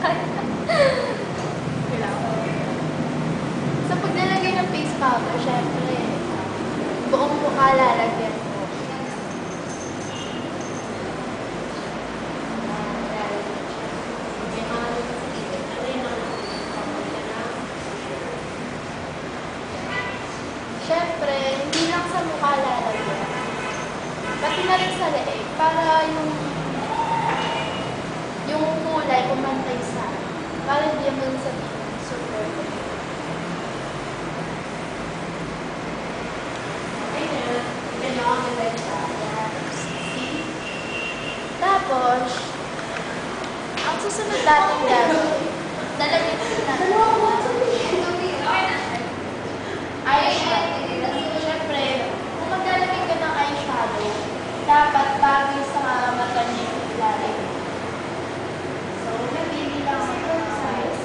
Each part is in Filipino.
So, pag nalagay ng face powder, syempre, buong mukha lalagyan mo. Syempre, hindi lang sa mukha lalagyan. Pati na rin sa leeg, para yung kulay kumantay sa, para hindi mo sabihin super. Tapos, ang susunod natin gagawin, lalagyan natin eyeshadow. Siyempre, kung maglalagay ka ng eyeshadow, dapat bagay sa mata niya yung ilalagay. So, napili lang ako ng size.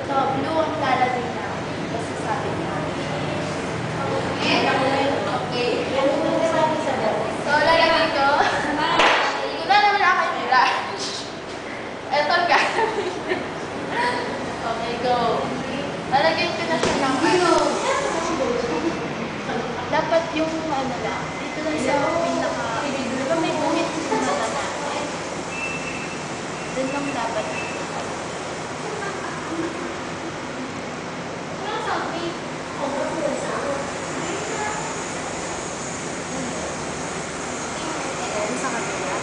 So, blue ang lalagay natin. Kasi sabi niya. Okay. So, lalagay ko. Wala naman ako yung brush. Eto ang gagawin. Okay, go. Lalagyan ko na siya ng dapat yung ano lang. Dito lang sa pinaka. Di ba may buhit sa mata natin? Doon lang dapat. Sa kabila.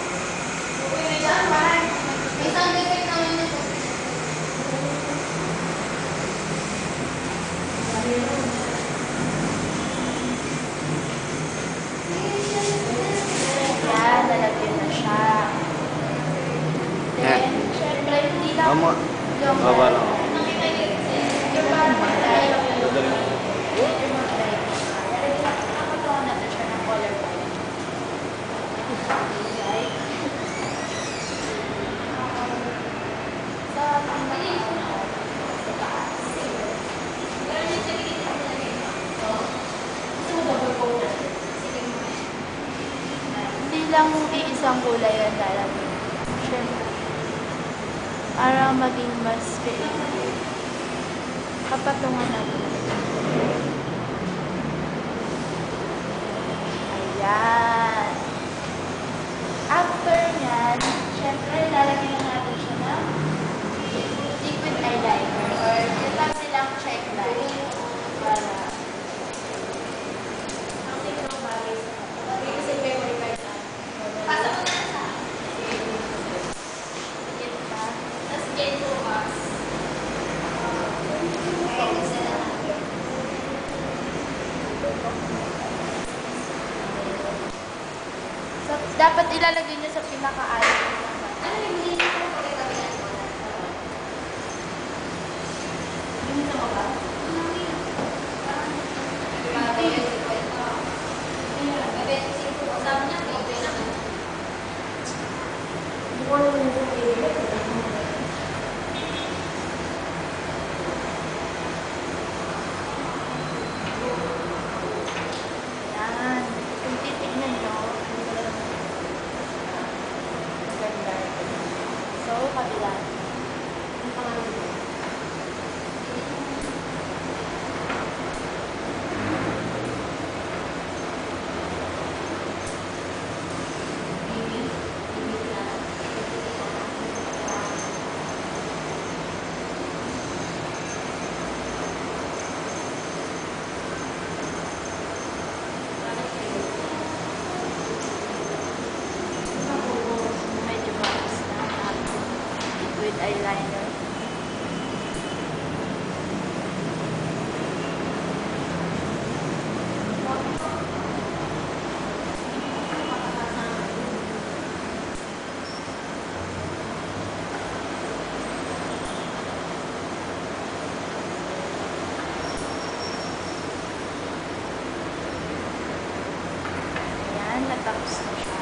Yan, lalagyan na siya. Then, syempre, hindi lang yung yung natin siya ng color palette. Hindi lang iisang kulay ang lalagyan. Siyempre, para maging mas creative. Kapatungan natin. Ayan. After nyan, siyempre, lalagyan na natin siya ng liquid eyeliner or ito silang check line para so, dapat ilalagay niyo sa pinaka-alim. Yan. Kung titignan nyo, maganda. So, kabila. Ang pangalan mo. Medyo bagus na ang liquid eyeliner. Ayan, natapos na siya.